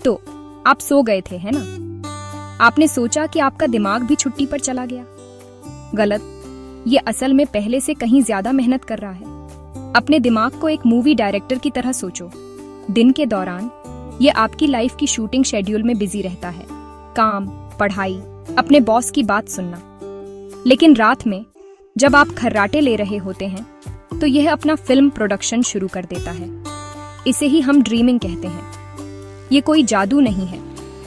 तो आप सो गए थे, है ना? आपने सोचा कि आपका दिमाग भी छुट्टी पर चला गया। गलत। ये असल में पहले से कहीं ज्यादा मेहनत कर रहा है। अपने दिमाग को एक मूवी डायरेक्टर की तरह सोचो। दिन के दौरान ये आपकी लाइफ की शूटिंग शेड्यूल में बिजी रहता है, काम, पढ़ाई, अपने बॉस की बात सुनना। लेकिन रात में जब आप खर्राटे ले रहे होते हैं तो यह अपना फिल्म प्रोडक्शन शुरू कर देता है। इसे ही हम ड्रीमिंग कहते हैं। ये कोई जादू नहीं है,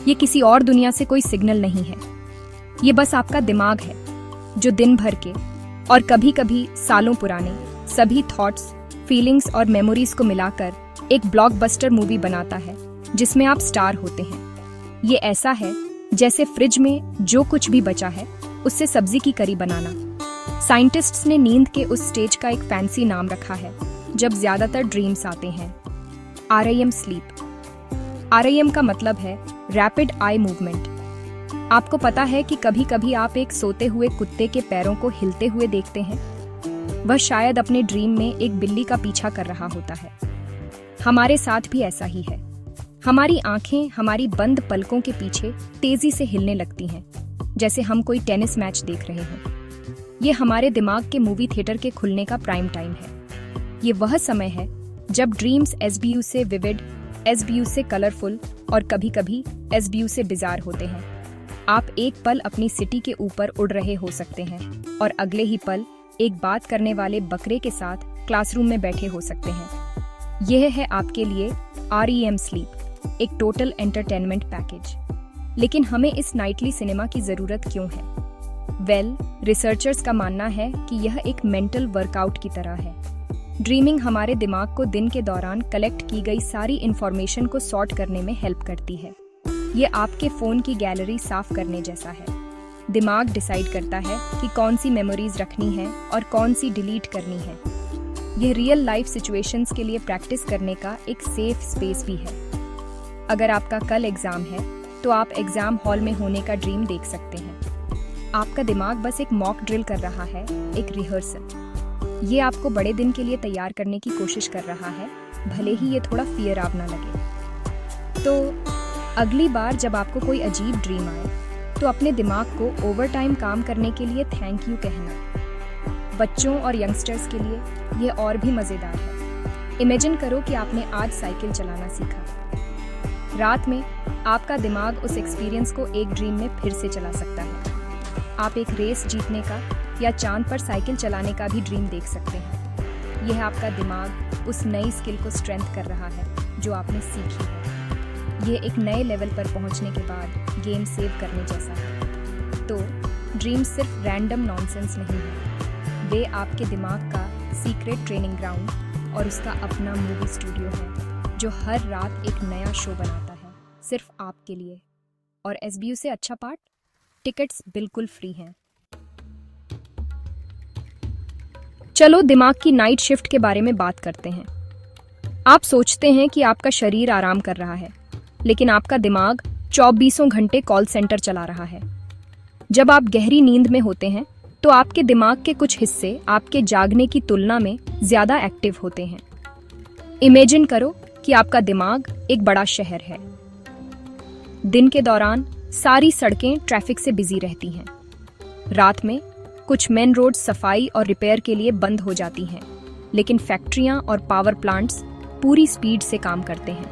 ये किसी और दुनिया से कोई सिग्नल नहीं है। ये बस आपका दिमाग है जो दिन भर के और कभी कभी सालों पुराने सभी थॉट्स, फीलिंग्स और मेमोरीज को मिलाकर एक ब्लॉकबस्टर मूवी बनाता है जिसमें आप स्टार होते हैं। ये ऐसा है जैसे फ्रिज में जो कुछ भी बचा है उससे सब्जी की करी बनाना। साइंटिस्ट्स ने नींद के उस स्टेज का एक फैंसी नाम रखा है जब ज्यादातर ड्रीम्स आते हैं, REM स्लीप। REM का मतलब है रैपिड आई मूवमेंट। आपको पता है कि कभी कभी आप एक सोते हुए कुत्ते के पैरों को हिलते हुए देखते हैं। वह शायद अपने ड्रीम में एक बिल्ली का पीछा कर रहा होता है। हमारे साथ भी ऐसा ही है। हमारी आंखें हमारी बंद पलकों के पीछे तेजी से हिलने लगती हैं, जैसे हम कोई टेनिस मैच देख रहे हों। ये हमारे दिमाग के मूवी थिएटर के खुलने का प्राइम टाइम है। ये वह समय है जब ड्रीम्स SBU से विविड, SBU से कलरफुल और कभी-कभी SBU से बिजार होते हैं। आप एक पल अपनी सिटी के ऊपर उड़ रहे हो सकते हैं और अगले ही पल एक बात करने वाले बकरे के साथ क्लासरूम में बैठे हो सकते हैं। यह है आपके लिए REM स्लीप, एक टोटल एंटरटेनमेंट पैकेज। लेकिन हमें इस नाइटली सिनेमा की जरूरत क्यों है? रिसर्चर्स का मानना है कि यह एक मेंटल वर्कआउट की तरह है। ड्रीमिंग हमारे दिमाग को दिन के दौरान कलेक्ट की गई सारी इंफॉर्मेशन को सॉर्ट करने में हेल्प करती है। ये आपके फोन की गैलरी साफ करने जैसा है। दिमाग डिसाइड करता है कि कौन सी मेमोरीज रखनी है और कौन सी डिलीट करनी है। यह रियल लाइफ सिचुएशंस के लिए प्रैक्टिस करने का एक सेफ स्पेस भी है। अगर आपका कल एग्जाम है तो आप एग्जाम हॉल में होने का ड्रीम देख सकते हैं। आपका दिमाग बस एक मॉक ड्रिल कर रहा है, एक रिहर्सल। ये आपको बड़े दिन के लिए तैयार करने की कोशिश कर रहा है, भले ही ये थोड़ा फियर आप ना लगे। तो अगली बार जब आपको कोई अजीब ड्रीम आए तो अपने दिमाग को ओवर टाइम काम करने के लिए थैंक यू कहना। बच्चों और यंगस्टर्स के लिए यह और भी मज़ेदार है। इमेजिन करो कि आपने आज साइकिल चलाना सीखा। रात में आपका दिमाग उस एक्सपीरियंस को एक ड्रीम में फिर से चला सकता है। आप एक रेस जीतने का या चांद पर साइकिल चलाने का भी ड्रीम देख सकते हैं। यह आपका दिमाग उस नई स्किल को स्ट्रेंथ कर रहा है जो आपने सीखी है। यह एक नए लेवल पर पहुंचने के बाद गेम सेव करने जैसा है। तो ड्रीम सिर्फ रैंडम नॉनसेंस नहीं है, वे आपके दिमाग का सीक्रेट ट्रेनिंग ग्राउंड और उसका अपना मूवी स्टूडियो है जो हर रात एक नया शो बनाता है सिर्फ आपके लिए। और SBU से अच्छा पार्ट, टिकट्स बिल्कुल फ्री हैं। चलो दिमाग की नाइट शिफ्ट के बारे में बात करते हैं। आप सोचते हैं कि आपका शरीर आराम कर रहा है, लेकिन आपका दिमाग 24 घंटे कॉल सेंटर चला रहा है। जब आप गहरी नींद में होते हैं तो आपके दिमाग के कुछ हिस्से आपके जागने की तुलना में ज्यादा एक्टिव होते हैं। इमेजिन करो कि आपका दिमाग एक बड़ा शहर है। दिन के दौरान सारी सड़कें ट्रैफिक से बिजी रहती हैं। रात में कुछ मेन रोड सफाई और रिपेयर के लिए बंद हो जाती हैं, लेकिन फैक्ट्रियां और पावर प्लांट्स पूरी स्पीड से काम करते हैं।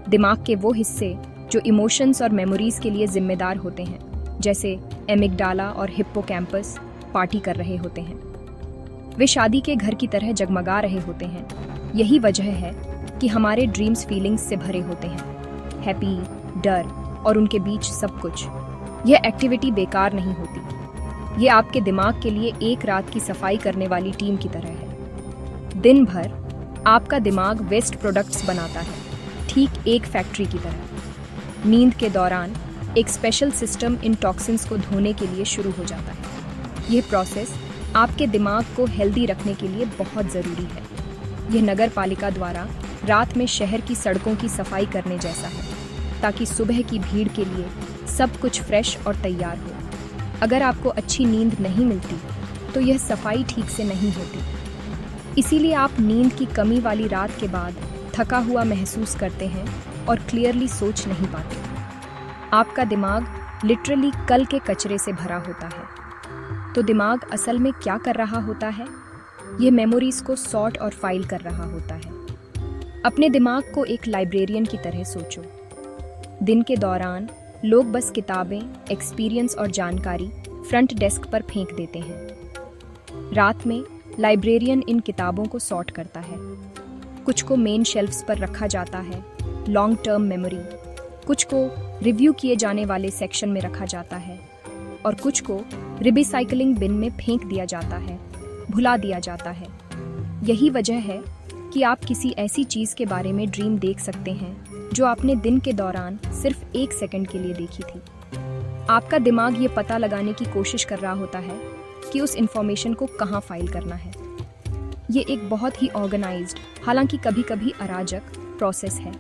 दिमाग के वो हिस्से जो इमोशंस और मेमोरीज के लिए जिम्मेदार होते हैं, जैसे एमिगडाला और हिप्पोकैम्पस, पार्टी कर रहे होते हैं। वे शादी के घर की तरह जगमगा रहे होते हैं। यही वजह है कि हमारे ड्रीम्स फीलिंग्स से भरे होते हैं, हैप्पी, डर और उनके बीच सब कुछ। यह एक्टिविटी बेकार नहीं होती। ये आपके दिमाग के लिए एक रात की सफाई करने वाली टीम की तरह है। दिन भर आपका दिमाग वेस्ट प्रोडक्ट्स बनाता है, ठीक एक फैक्ट्री की तरह। नींद के दौरान एक स्पेशल सिस्टम इन टॉक्सिन्स को धोने के लिए शुरू हो जाता है। यह प्रोसेस आपके दिमाग को हेल्दी रखने के लिए बहुत ज़रूरी है। यह नगर पालिका द्वारा रात में शहर की सड़कों की सफाई करने जैसा है, ताकि सुबह की भीड़ के लिए सब कुछ फ्रेश और तैयार हो। अगर आपको अच्छी नींद नहीं मिलती तो यह सफाई ठीक से नहीं होती। इसीलिए आप नींद की कमी वाली रात के बाद थका हुआ महसूस करते हैं और क्लियरली सोच नहीं पाते। आपका दिमाग लिटरली कल के कचरे से भरा होता है। तो दिमाग असल में क्या कर रहा होता है? ये मेमोरीज को सॉर्ट और फाइल कर रहा होता है। अपने दिमाग को एक लाइब्रेरियन की तरह सोचो। दिन के दौरान लोग बस किताबें, एक्सपीरियंस और जानकारी फ्रंट डेस्क पर फेंक देते हैं। रात में लाइब्रेरियन इन किताबों को सॉर्ट करता है। कुछ को मेन शेल्फ्स पर रखा जाता है, लॉन्ग टर्म मेमोरी, कुछ को रिव्यू किए जाने वाले सेक्शन में रखा जाता है और कुछ को रिसाइकलिंग बिन में फेंक दिया जाता है, भुला दिया जाता है। यही वजह है कि आप किसी ऐसी चीज़ के बारे में ड्रीम देख सकते हैं जो आपने दिन के दौरान सिर्फ 1 सेकंड के लिए देखी थी। आपका दिमाग ये पता लगाने की कोशिश कर रहा होता है कि उस इंफॉर्मेशन को कहाँ फाइल करना है। ये एक बहुत ही ऑर्गेनाइज्ड, हालांकि कभी कभी अराजक प्रोसेस है।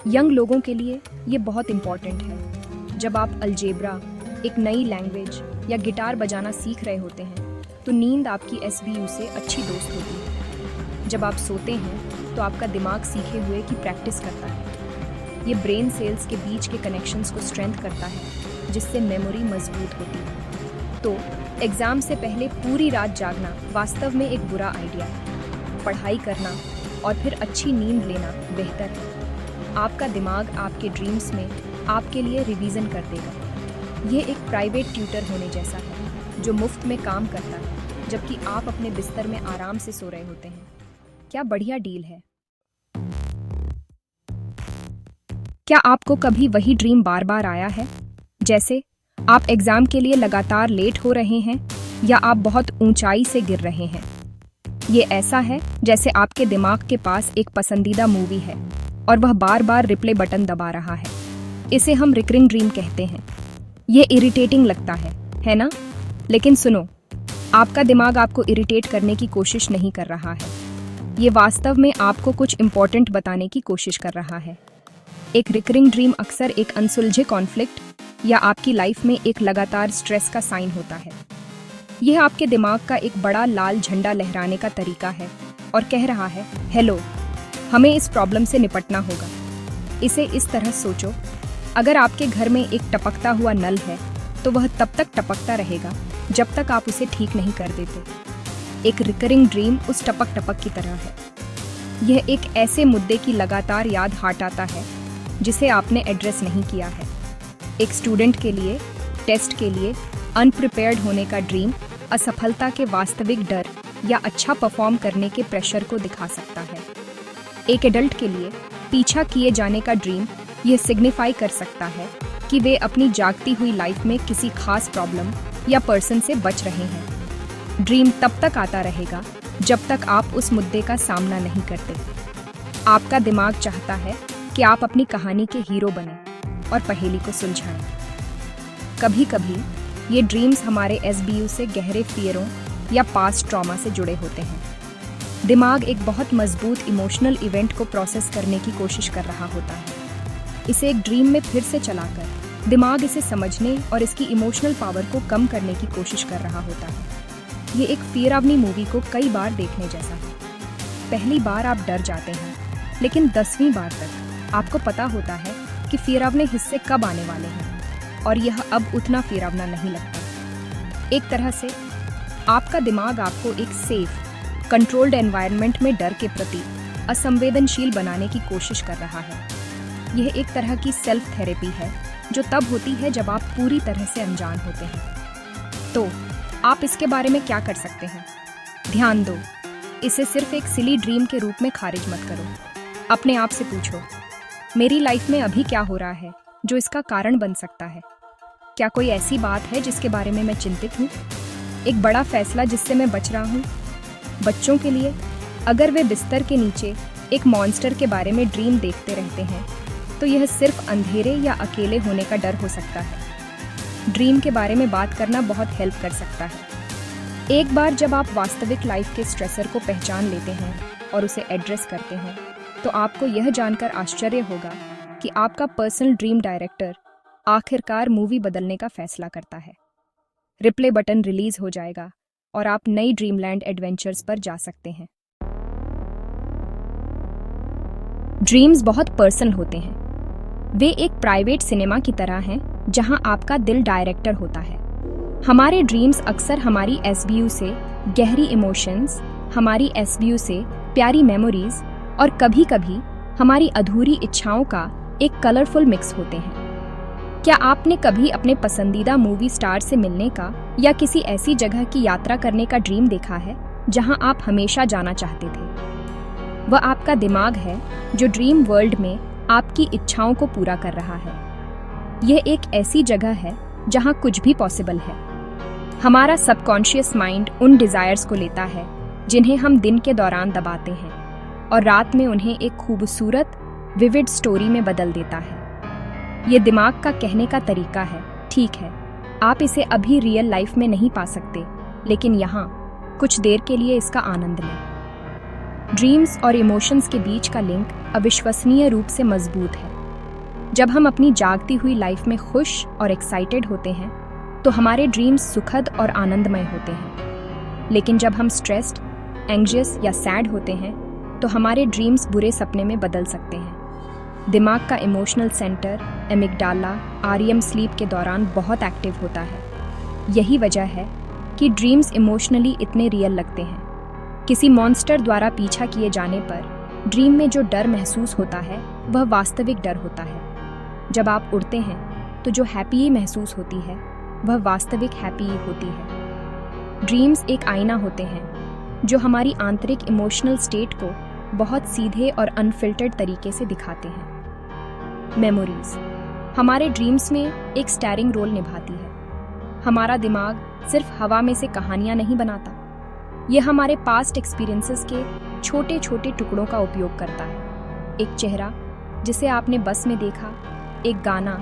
यंग लोगों के लिए ये बहुत इम्पॉर्टेंट है। जब आप अलजेब्रा, एक नई लैंग्वेज या गिटार बजाना सीख रहे होते हैं तो नींद आपकी SBU से अच्छी दोस्त होती है। जब आप सोते हैं तो आपका दिमाग सीखे हुए की प्रैक्टिस करता है। ये ब्रेन सेल्स के बीच के कनेक्शंस को स्ट्रेंथ करता है, जिससे मेमोरी मजबूत होती है। तो एग्ज़ाम से पहले पूरी रात जागना वास्तव में एक बुरा आइडिया है। पढ़ाई करना और फिर अच्छी नींद लेना बेहतर है। आपका दिमाग आपके ड्रीम्स में आपके लिए रिवीजन कर देगा। ये एक प्राइवेट ट्यूटर होने जैसा है जो मुफ्त में काम करता है जबकि आप अपने बिस्तर में आराम से सो रहे होते हैं। क्या बढ़िया डील है। क्या आपको कभी वही ड्रीम बार बार आया है? जैसे आप एग्जाम के लिए लगातार लेट हो रहे हैं या आप बहुत ऊंचाई से गिर रहे हैं। ये ऐसा है जैसे आपके दिमाग के पास एक पसंदीदा मूवी है और वह बार बार रिप्ले बटन दबा रहा है। इसे हम रिकरिंग ड्रीम कहते हैं। ये इरिटेटिंग लगता है ना? लेकिन सुनो, आपका दिमाग आपको इरिटेट करने की कोशिश नहीं कर रहा है। ये वास्तव में आपको कुछ इम्पोर्टेंट बताने की कोशिश कर रहा है। एक रिकरिंग ड्रीम अक्सर एक अनसुलझे कॉन्फ्लिक्ट या आपकी लाइफ में एक लगातार स्ट्रेस का साइन होता है। यह आपके दिमाग का एक बड़ा लाल झंडा लहराने का तरीका है और कह रहा है, हेलो, हमें इस प्रॉब्लम से निपटना होगा। इसे इस तरह सोचो, अगर आपके घर में एक टपकता हुआ नल है तो वह तब तक टपकता रहेगा जब तक आप उसे ठीक नहीं कर देते। एक रिकरिंग ड्रीम उस टपक टपक की तरह है। यह एक ऐसे मुद्दे की लगातार याद हटाता है जिसे आपने एड्रेस नहीं किया है। एक स्टूडेंट के लिए टेस्ट के लिए अनप्रिपेयर्ड होने का ड्रीम असफलता के वास्तविक डर या अच्छा परफॉर्म करने के प्रेशर को दिखा सकता है। एक एडल्ट के लिए पीछा किए जाने का ड्रीम यह सिग्निफाई कर सकता है कि वे अपनी जागती हुई लाइफ में किसी खास प्रॉब्लम या पर्सन से बच रहे हैं। ड्रीम तब तक आता रहेगा जब तक आप उस मुद्दे का सामना नहीं करते। आपका दिमाग चाहता है कि आप अपनी कहानी के हीरो बने और पहेली को सुलझाएं। कभी कभी ये ड्रीम्स हमारे SBU से गहरे फियरों या पास्ट ट्रॉमा से जुड़े होते हैं। दिमाग एक बहुत मजबूत इमोशनल इवेंट को प्रोसेस करने की कोशिश कर रहा होता है। इसे एक ड्रीम में फिर से चलाकर दिमाग इसे समझने और इसकी इमोशनल पावर को कम करने की कोशिश कर रहा होता है। ये एक फियरावनी मूवी को कई बार देखने जैसा है। पहली बार आप डर जाते हैं, लेकिन 10वीं बार तक आपको पता होता है कि फियरावने हिस्से कब आने वाले हैं और यह अब उतना फियरावना नहीं लगता। एक तरह से आपका दिमाग आपको एक सेफ, कंट्रोल्ड एनवायरनमेंट में डर के प्रति असंवेदनशील बनाने की कोशिश कर रहा है। यह एक तरह की सेल्फ थेरेपी है जो तब होती है जब आप पूरी तरह से अनजान होते हैं। तो आप इसके बारे में क्या कर सकते हैं? ध्यान दो, इसे सिर्फ एक सिली ड्रीम के रूप में खारिज मत करो। अपने आप से पूछो, मेरी लाइफ में अभी क्या हो रहा है जो इसका कारण बन सकता है? क्या कोई ऐसी बात है जिसके बारे में मैं चिंतित हूँ? एक बड़ा फैसला जिससे मैं बच रहा हूँ? बच्चों के लिए, अगर वे बिस्तर के नीचे एक मॉन्स्टर के बारे में ड्रीम देखते रहते हैं तो यह सिर्फ अंधेरे या अकेले होने का डर हो सकता है। ड्रीम के बारे में बात करना बहुत हेल्प कर सकता है। एक बार जब आप वास्तविक लाइफ के स्ट्रेसर को पहचान लेते हैं और उसे एड्रेस करते हैं तो आपको यह जानकर आश्चर्य होगा कि आपका पर्सनल ड्रीम डायरेक्टर आखिरकार मूवी बदलने का फैसला करता है। रिप्ले बटन रिलीज हो जाएगा और आप नई ड्रीमलैंड एडवेंचर्स पर जा सकते हैं। ड्रीम्स बहुत पर्सनल होते हैं। वे एक प्राइवेट सिनेमा की तरह हैं जहां आपका दिल डायरेक्टर होता है। हमारे ड्रीम्स अक्सर हमारी एसबीयू से गहरी इमोशंस, हमारी एसबीयू से प्यारी मेमोरीज और कभी-कभी हमारी अधूरी इच्छाओं का एक कलरफुल मिक्स होते हैं। क्या आपने कभी अपने पसंदीदा मूवी स्टार से मिलने का या किसी ऐसी जगह की यात्रा करने का ड्रीम देखा है जहां आप हमेशा जाना चाहते थे? वह आपका दिमाग है जो ड्रीम वर्ल्ड में आपकी इच्छाओं को पूरा कर रहा है। यह एक ऐसी जगह है जहां कुछ भी पॉसिबल है। हमारा सबकॉन्शियस माइंड उन डिजायर्स को लेता है जिन्हें हम दिन के दौरान दबाते हैं और रात में उन्हें एक खूबसूरत विविड स्टोरी में बदल देता है। ये दिमाग का कहने का तरीका है, ठीक है, आप इसे अभी रियल लाइफ में नहीं पा सकते, लेकिन यहाँ कुछ देर के लिए इसका आनंद लें। ड्रीम्स और इमोशंस के बीच का लिंक अविश्वसनीय रूप से मजबूत है। जब हम अपनी जागती हुई लाइफ में खुश और एक्साइटेड होते हैं तो हमारे ड्रीम्स सुखद और आनंदमय होते हैं, लेकिन जब हम स्ट्रेस्ड, एंग्जियस या सैड होते हैं तो हमारे ड्रीम्स बुरे सपने में बदल सकते हैं। दिमाग का emotional centre amygdala REM sleep के दौरान बहुत एक्टिव होता है। यही वजह है कि ड्रीम्स इमोशनली इतने रियल लगते हैं। किसी मॉन्स्टर द्वारा पीछा किए जाने पर ड्रीम में जो डर महसूस होता है वह वास्तविक डर होता है। जब आप उड़ते हैं तो जो हैप्पी महसूस होती है वह वास्तविक हैप्पी होती है। ड्रीम्स एक आईना होते हैं जो हमारी आंतरिक इमोशनल स्टेट को बहुत सीधे और अनफिल्टर्ड तरीके से दिखाते हैं। मेमोरीज हमारे ड्रीम्स में एक स्टीयरिंग रोल निभाती है। हमारा दिमाग सिर्फ हवा में से कहानियां नहीं बनाता, यह हमारे पास्ट एक्सपीरियंसेस के छोटे छोटे टुकड़ों का उपयोग करता है। एक चेहरा जिसे आपने बस में देखा, एक गाना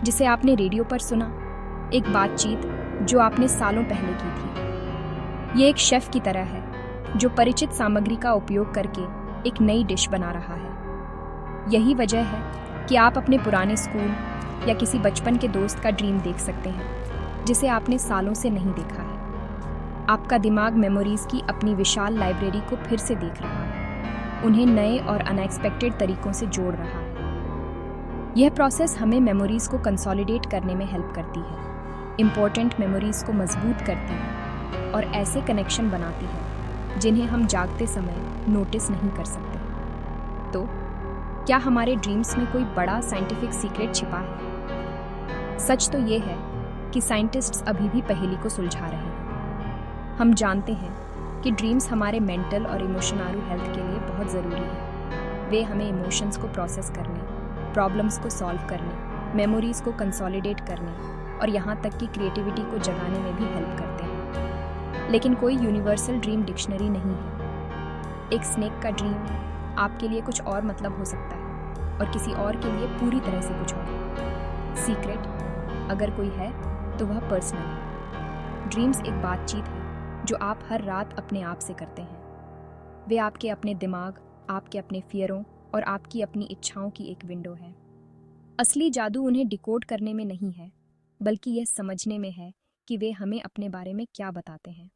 जिसे आपने रेडियो पर सुना, एक बातचीत जो आपने सालों पहले की थी। ये एक शेफ की तरह है जो परिचित सामग्री का उपयोग करके एक नई डिश बना रहा है। यही वजह है कि आप अपने पुराने स्कूल या किसी बचपन के दोस्त का ड्रीम देख सकते हैं जिसे आपने सालों से नहीं देखा है। आपका दिमाग मेमोरीज की अपनी विशाल लाइब्रेरी को फिर से देख रहा है, उन्हें नए और अनएक्सपेक्टेड तरीकों से जोड़ रहा है। यह प्रोसेस हमें मेमोरीज को कंसोलिडेट करने में हेल्प करती है, इम्पोर्टेंट मेमोरीज को मजबूत करती है और ऐसे कनेक्शन बनाती है जिन्हें हम जागते समय नोटिस नहीं कर सकते। तो क्या हमारे ड्रीम्स में कोई बड़ा साइंटिफिक सीक्रेट छिपा है? सच तो ये है कि साइंटिस्ट्स अभी भी पहेली को सुलझा रहे हैं। हम जानते हैं कि ड्रीम्स हमारे मेंटल और इमोशनल हेल्थ के लिए बहुत ज़रूरी है। वे हमें इमोशंस को प्रोसेस करने, प्रॉब्लम्स को सॉल्व करने, मेमोरीज को कंसोलिडेट करने और यहाँ तक कि क्रिएटिविटी को जगाने में भी हेल्प करते हैं। लेकिन कोई यूनिवर्सल ड्रीम डिक्शनरी नहीं है। एक स्नेक का ड्रीम आपके लिए कुछ और मतलब हो सकता है और किसी और के लिए पूरी तरह से कुछ और। सीक्रेट अगर कोई है तो वह पर्सनल है। ड्रीम्स एक बातचीत है जो आप हर रात अपने आप से करते हैं। वे आपके अपने दिमाग, आपके अपने फियरों और आपकी अपनी इच्छाओं की एक विंडो है। असली जादू उन्हें डिकोड करने में नहीं है, बल्कि यह समझने में है कि वे हमें अपने बारे में क्या बताते हैं।